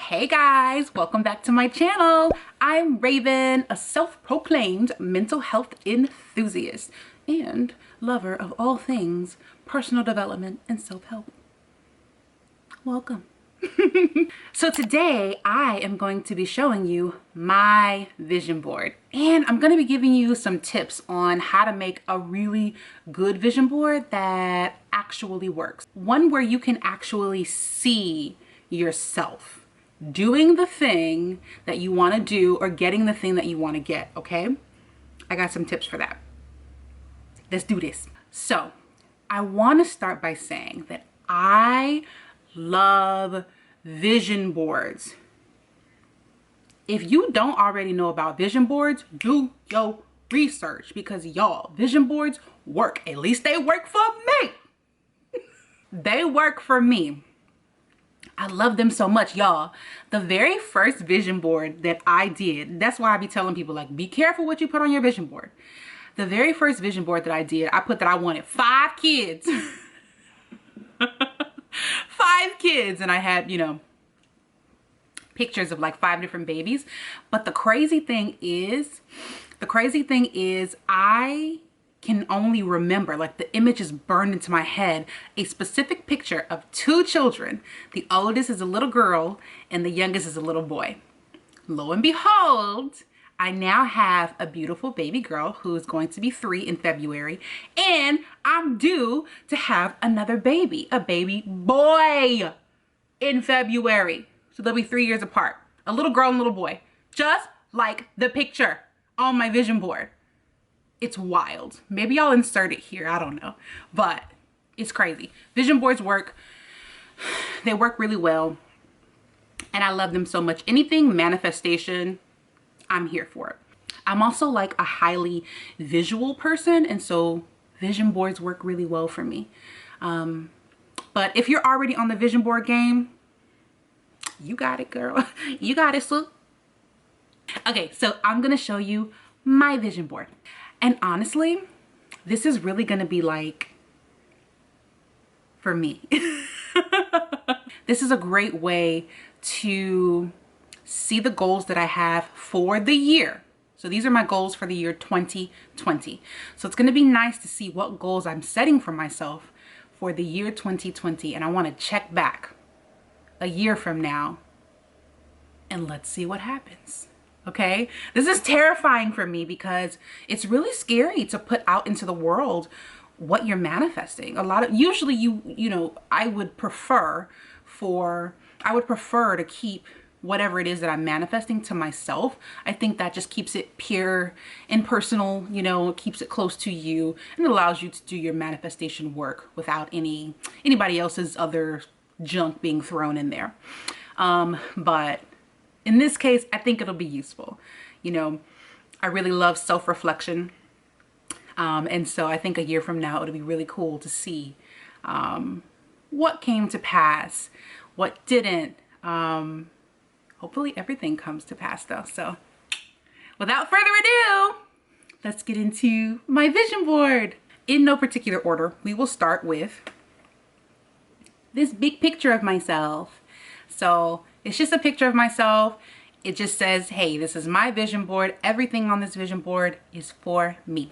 Hey guys, welcome back to my channel. I'm Raven, a self-proclaimed mental health enthusiast and lover of all things personal development and self-help. Welcome. So today I am going to be showing you my vision board, and I'm going to be giving you some tips on how to make a really good vision board that actually works. One where you can actually see yourself doing the thing that you want to do or getting the thing that you want to get, okay? I got some tips for that. Let's do this. So I want to start by saying that I love vision boards. If you don't already know about vision boards, do your research, because y'all, vision boards work. At least they work for me. They work for me. I love them so much, y'all. The very first vision board that I did, that's why I be telling people, like, be careful what you put on your vision board. The very first vision board that I did, I put that I wanted 5 kids. 5 kids, and I had, you know, pictures of like 5 different babies. But the crazy thing is I can only remember, like, the image is burned into my head, a specific picture of 2 children. The oldest is a little girl and the youngest is a little boy. Lo and behold, I now have a beautiful baby girl who is going to be 3 in February, and I'm due to have another baby, a baby boy, in February. So they'll be 3 years apart, a little girl and a little boy, just like the picture on my vision board. It's wild. Maybe I'll insert it here, I don't know, but it's crazy. Vision boards work. They work really well, and I love them so much. Anything manifestation, I'm here for it. I'm also like a highly visual person, and so vision boards work really well for me. But if you're already on the vision board game, you got it, girl. You got it, Sue. Okay, so I'm gonna show you my vision board. And honestly, this is really gonna be like, for me. This is a great way to see the goals that I have for the year. So these are my goals for the year 2020. So it's gonna be nice to see what goals I'm setting for myself for the year 2020. And I wanna check back a year from now and let's see what happens. Okay, this is terrifying for me because it's really scary to put out into the world what you're manifesting. Usually you know, I would prefer to keep whatever it is that I'm manifesting to myself. I think that just keeps it pure and personal, you know, it keeps it close to you, and it allows you to do your manifestation work without anybody else's other junk being thrown in there. But in this case, I think it'll be useful. You know, I really love self-reflection. And so I think a year from now, it'll be really cool to see what came to pass, what didn't. Hopefully everything comes to pass though. So without further ado, let's get into my vision board. In no particular order, we will start with this big picture of myself. So it's just a picture of myself. It just says, hey, this is my vision board. Everything on this vision board is for me.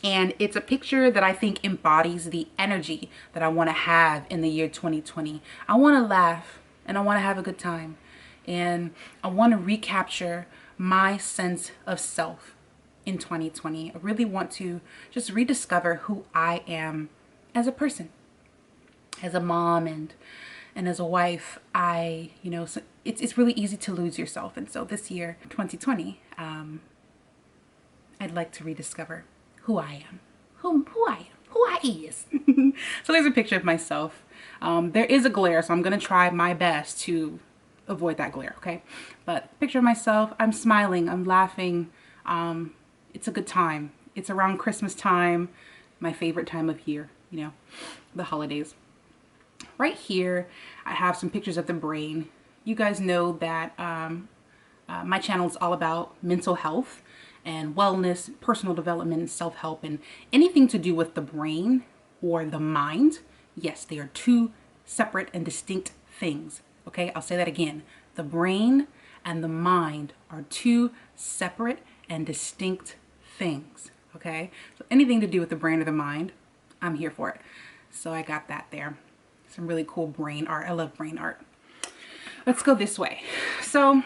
And it's a picture that I think embodies the energy that I want to have in the year 2020. I want to laugh and I want to have a good time. And I want to recapture my sense of self in 2020. I really want to just rediscover who I am as a person, as a mom, and as a wife. You know, so it's really easy to lose yourself. And so this year, 2020, I'd like to rediscover who I am, who I is. So there's a picture of myself. There is a glare, so I'm gonna try my best to avoid that glare, okay? But picture of myself, I'm smiling, I'm laughing. It's a good time. It's around Christmas time, my favorite time of year, you know, the holidays. Right here, I have some pictures of the brain. You guys know that my channel is all about mental health and wellness, personal development, and self-help, and anything to do with the brain or the mind. Yes, they are 2 separate and distinct things. Okay, I'll say that again. The brain and the mind are two separate and distinct things, okay? So anything to do with the brain or the mind, I'm here for it. So I got that there. Some really cool brain art. I love brain art. Let's go this way. So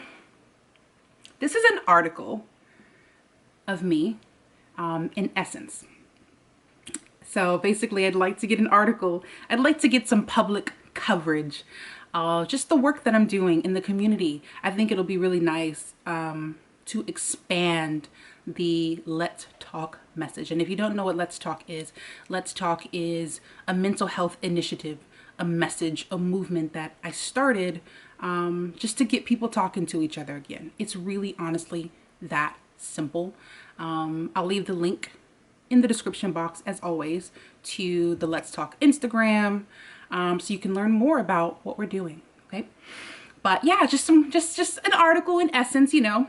this is an article of me in Essence. So basically I'd like to get an article. I'd like to get some public coverage of just the work that I'm doing in the community. I think it'll be really nice to expand the Let's Talk message. And if you don't know what Let's Talk is a mental health initiative, a message, a movement that I started just to get people talking to each other again. It's really honestly that simple. I'll leave the link in the description box as always to the Let's Talk Instagram, so you can learn more about what we're doing. Okay, but yeah, just an article in Essence, you know,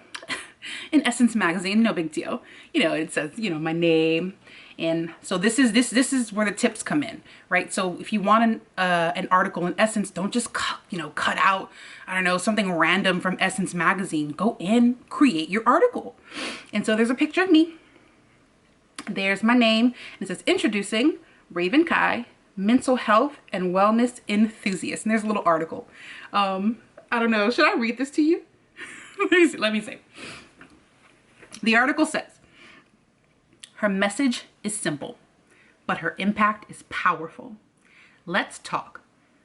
in Essence magazine, no big deal. You know, it says, you know, my name. And so this is where the tips come in, right? So if you want an article in Essence, don't just cut out, I don't know, something random from Essence magazine. Go in, create your article. And so there's a picture of me. There's my name. It says introducing Raven Kai, mental health and wellness enthusiast. And there's a little article. I don't know. Should I read this to you? Let me see. The article says, her message is simple, but her impact is powerful. Let's Talk.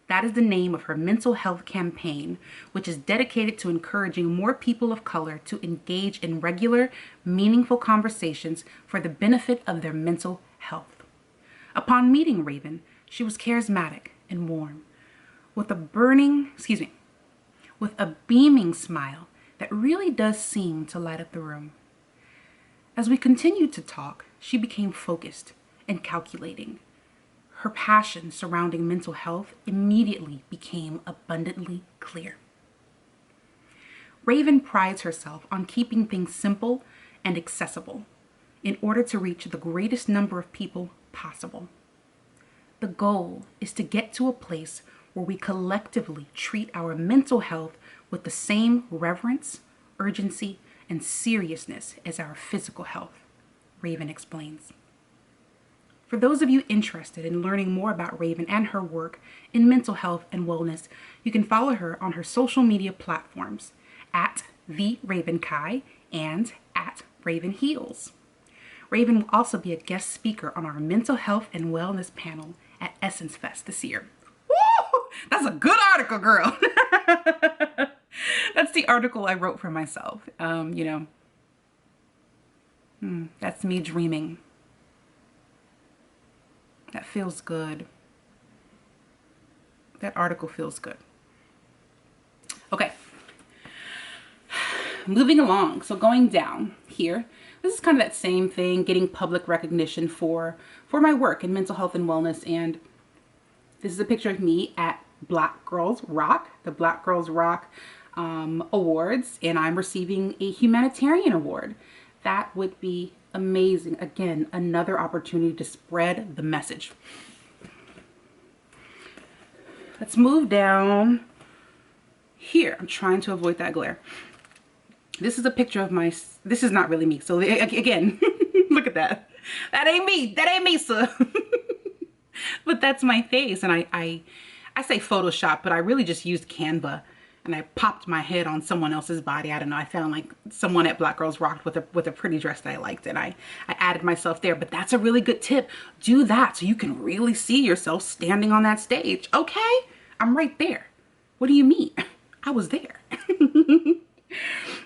That is the name of her mental health campaign, which is dedicated to encouraging more people of color to engage in regular, meaningful conversations for the benefit of their mental health. Upon meeting Raven, she was charismatic and warm, with a beaming smile that really does seem to light up the room. As we continued to talk, she became focused and calculating. Her passion surrounding mental health immediately became abundantly clear. Raven prides herself on keeping things simple and accessible in order to reach the greatest number of people possible. The goal is to get to a place where we collectively treat our mental health with the same reverence, urgency, and seriousness as our physical health, Raven explains. For those of you interested in learning more about Raven and her work in mental health and wellness, you can follow her on her social media platforms at @TheRavenKai and @RavenHeals. Raven will also be a guest speaker on our mental health and wellness panel at Essence Fest this year. Woo! That's a good article, girl. That's the article I wrote for myself. That's me dreaming. That feels good. That article feels good. Okay. Moving along. So going down here, this is kind of that same thing, getting public recognition for my work in mental health and wellness. And this is a picture of me at Black Girls Rock, the Black Girls Rock awards, and I'm receiving a humanitarian award. That would be amazing. Again, another opportunity to spread the message. Let's move down here. I'm trying to avoid that glare. This is a picture of this is not really me. So again, look at that. That ain't me. That ain't me, sir. But that's my face. And I say Photoshop, but I really just used Canva. And I popped my head on someone else's body. I don't know. I found like someone at Black Girls Rock with a pretty dress that I liked, and I added myself there. But that's a really good tip. Do that so you can really see yourself standing on that stage. Okay, I'm right there. What do you mean? I was there.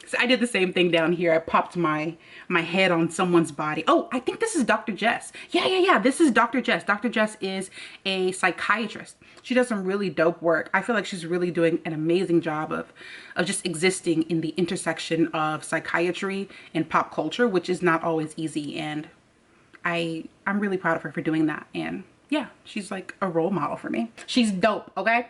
So I did the same thing down here. I popped my head on someone's body. Oh, I think this is Dr. Jess. Yeah. This is Dr. Jess. Dr. Jess is a psychiatrist. She does some really dope work. I feel like she's really doing an amazing job of just existing in the intersection of psychiatry and pop culture, which is not always easy. And I'm really proud of her for doing that. And yeah, she's like a role model for me. She's dope, okay?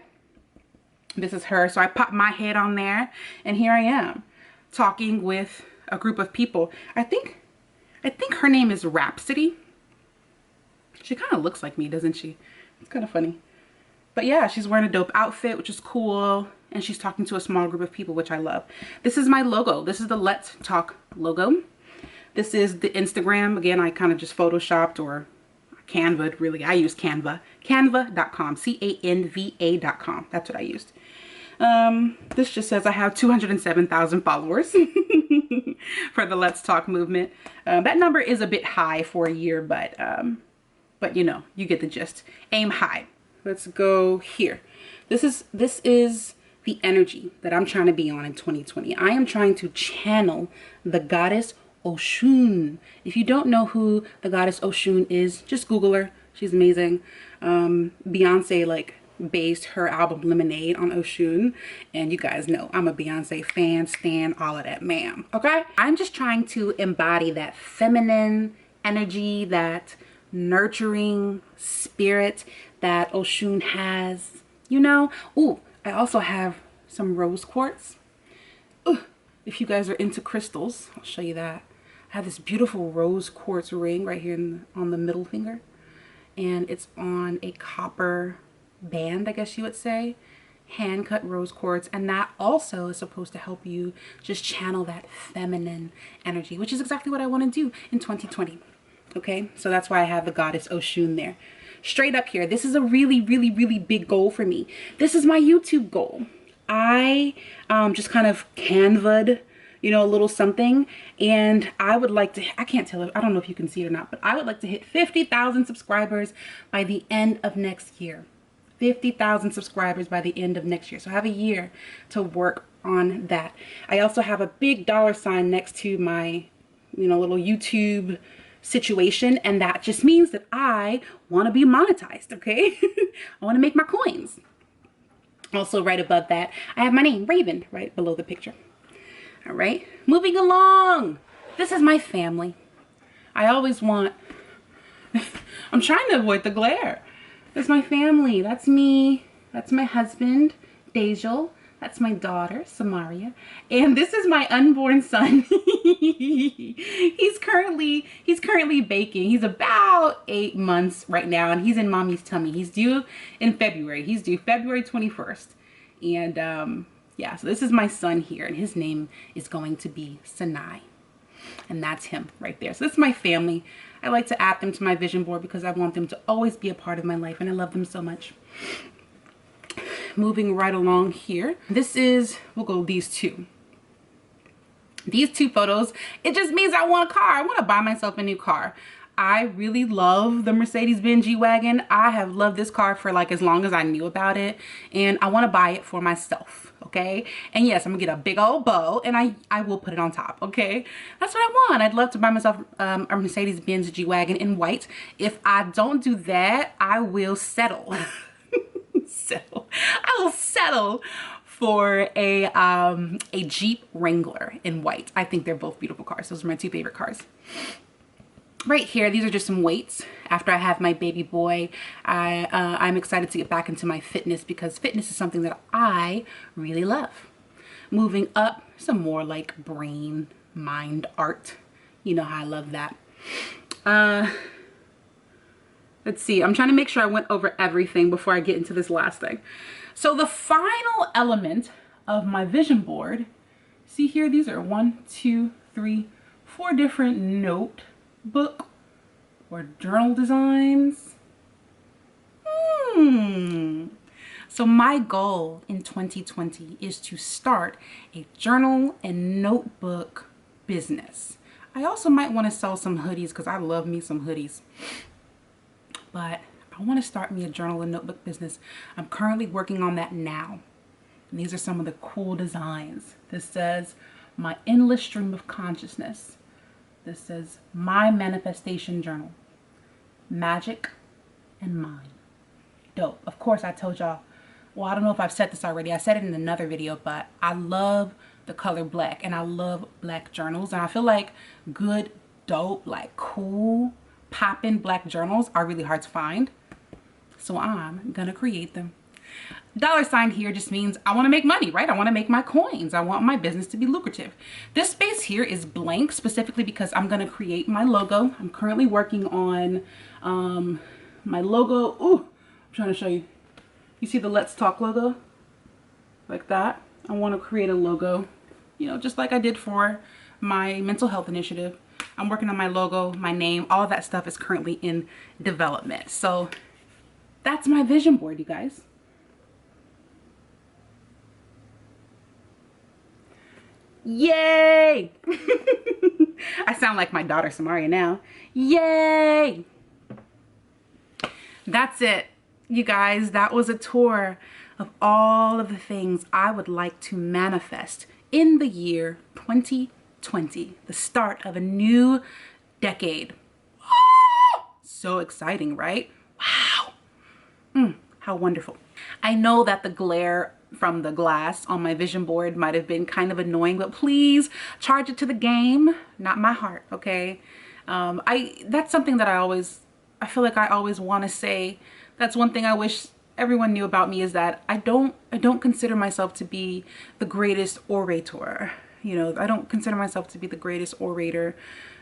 This is her. So I popped my head on there, and here I am talking with a group of people. I think her name is Rhapsody. She kind of looks like me, doesn't she? It's kind of funny. But yeah, she's wearing a dope outfit, which is cool. and she's talking to a small group of people, which I love. This is my logo. This is the Let's Talk logo. This is the Instagram. Again, I kind of just photoshopped or Canva, really. I use Canva. Canva.com. Canva.com. That's what I used. This just says I have 207,000 followers for the Let's Talk movement. That number is a bit high for a year, but you know, you get the gist. Aim high. Let's go here. This is the energy that I'm trying to be on in 2020. I am trying to channel the goddess Oshun. If you don't know who the goddess Oshun is, just Google her. She's amazing. Beyonce like based her album Lemonade on Oshun, and you guys know I'm a Beyonce fan, stan, all of that, ma'am. Okay? I'm just trying to embody that feminine energy, that nurturing spirit that Oshun has, you know. Ooh, I also have some rose quartz. Ooh, if you guys are into crystals, I'll show you that. I have this beautiful rose quartz ring right here on the middle finger, and it's on a copper band, I guess you would say. Hand cut rose quartz, and that also is supposed to help you just channel that feminine energy, which is exactly what I want to do in 2020. Okay, so that's why I have the goddess Oshun there. Straight up here, this is a really, really, really big goal for me. This is my YouTube goal. I just kind of Canva'd, you know, a little something, and I would like to, I can't tell if, I don't know if you can see it or not, but I would like to hit 50,000 subscribers by the end of next year. 50,000 subscribers by the end of next year. So I have a year to work on that. I also have a big $sign next to my, you know, little YouTube situation, and that just means that I want to be monetized. Okay. I want to make my coins. Also right above that, I have my name, Raven, right below the picture. All right, moving along. This is my family. I always want, I'm trying to avoid the glare. That's my family. That's me. That's my husband, Dejal. That's my daughter, Samaria. And this is my unborn son. He's currently baking. He's about 8 months right now, and he's in mommy's tummy. He's due in February. He's due February 21st. And yeah, so this is my son here, and his name is going to be Sinai. And that's him right there. So this is my family. I like to add them to my vision board because I want them to always be a part of my life, and I love them so much. Moving right along here. This is, we'll go these two. These two photos, it just means I want a car. I want to buy myself a new car. I really love the Mercedes-Benz G-Wagon. I have loved this car for like as long as I knew about it, and I want to buy it for myself. Okay, and yes, I'm gonna get a big old bow, and I will put it on top. Okay, that's what I want. I'd love to buy myself a Mercedes-Benz G-Wagon in white. If I don't do that, I will settle. I will settle for a Jeep Wrangler in white. I think they're both beautiful cars. Those are my two favorite cars. Right here, these are just some weights. After I have my baby boy, I'm excited to get back into my fitness because fitness is something that I really love. Moving up, some more like brain, mind art. You know how I love that. Let's see, I'm trying to make sure I went over everything before I get into this last thing. So the final element of my vision board, see here, these are 1, 2, 3, 4 different notebook or journal designs. So my goal in 2020 is to start a journal and notebook business. I also might want to sell some hoodies because I love me some hoodies. But I want to start me a journal and notebook business. I'm currently working on that now. And these are some of the cool designs. This says, my endless stream of consciousness. This says, my manifestation journal. Magic and mine. Dope. Of course, I told y'all, well, I don't know if I've said this already. I said it in another video, but I love the color black, and I love black journals. And I feel like good, dope, like cool, poppin' black journals are really hard to find. So I'm gonna create them. $sign here just means I want to make money, right? I want to make my coins. I want my business to be lucrative. This space here is blank specifically because I'm going to create my logo. I'm currently working on my logo. Ooh, I'm trying to show you. You see the Let's Talk logo? like that. I want to create a logo, you know, just like I did for my mental health initiative. I'm working on my logo, my name, all of that stuff is currently in development. So that's my vision board, you guys. Yay! I sound like my daughter Samaria now. Yay! That's it, you guys. That was a tour of all of the things I would like to manifest in the year 2020, the start of a new decade. So exciting, right? Wow. How wonderful. I know that the glare from the glass on my vision board might have been kind of annoying, but please charge it to the game, not my heart, okay? That's something that I feel like I always want to say. That's one thing I wish everyone knew about me, is that I don't consider myself to be the greatest orator. You know, I don't consider myself to be the greatest orator.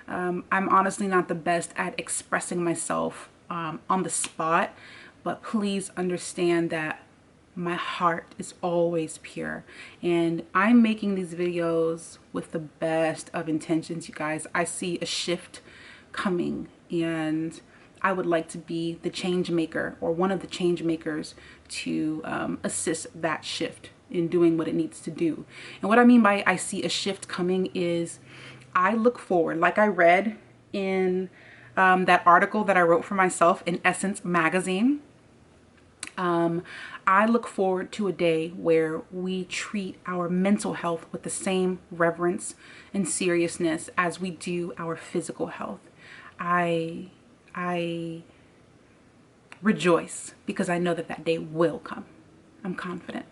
I'm honestly not the best at expressing myself on the spot, but please understand that my heart is always pure, and I'm making these videos with the best of intentions, you guys. I see a shift coming, and I would like to be the change maker, or one of the change makers, to assist that shift in doing what it needs to do. And what I mean by I see a shift coming is I look forward, like I read in that article that I wrote for myself in Essence magazine. I look forward to a day where we treat our mental health with the same reverence and seriousness as we do our physical health. I rejoice because I know that that day will come. I'm confident.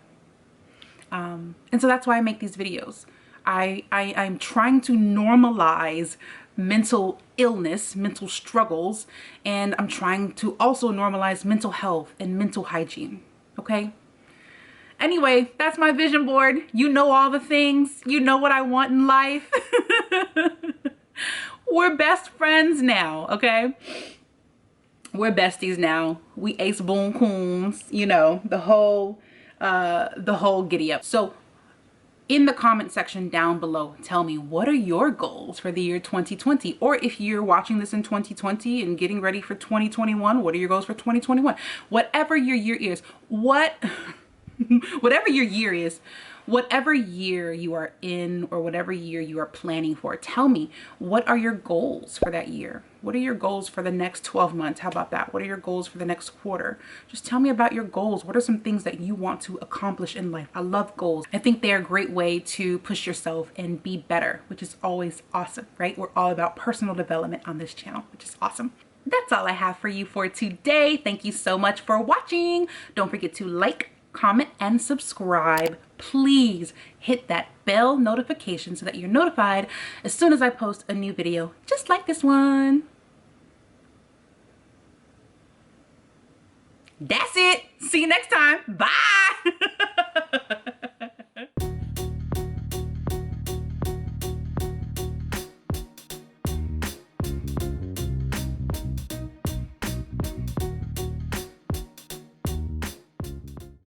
And so that's why I make these videos. I'm trying to normalize mental illness, mental struggles, and I'm trying to also normalize mental health and mental hygiene, okay? Anyway, that's my vision board. You know all the things. You know what I want in life. We're best friends now, okay? We're besties now. We ace boon coons, you know, the whole giddy up. So in the comment section down below, tell me, what are your goals for the year 2020? Or if you're watching this in 2020 and getting ready for 2021, what are your goals for 2021? Whatever your year is, whatever your year is, whatever year you are in, or whatever year you are planning for, tell me, what are your goals for that year? What are your goals for the next 12 months? How about that? What are your goals for the next quarter? Just tell me about your goals. What are some things that you want to accomplish in life? I love goals. I think they're a great way to push yourself and be better, which is always awesome, right? We're all about personal development on this channel, which is awesome. That's all I have for you for today. Thank you so much for watching. Don't forget to like, comment, and subscribe. Please hit that bell notification so that you're notified as soon as I post a new video just like this one. That's it. See you next time. Bye.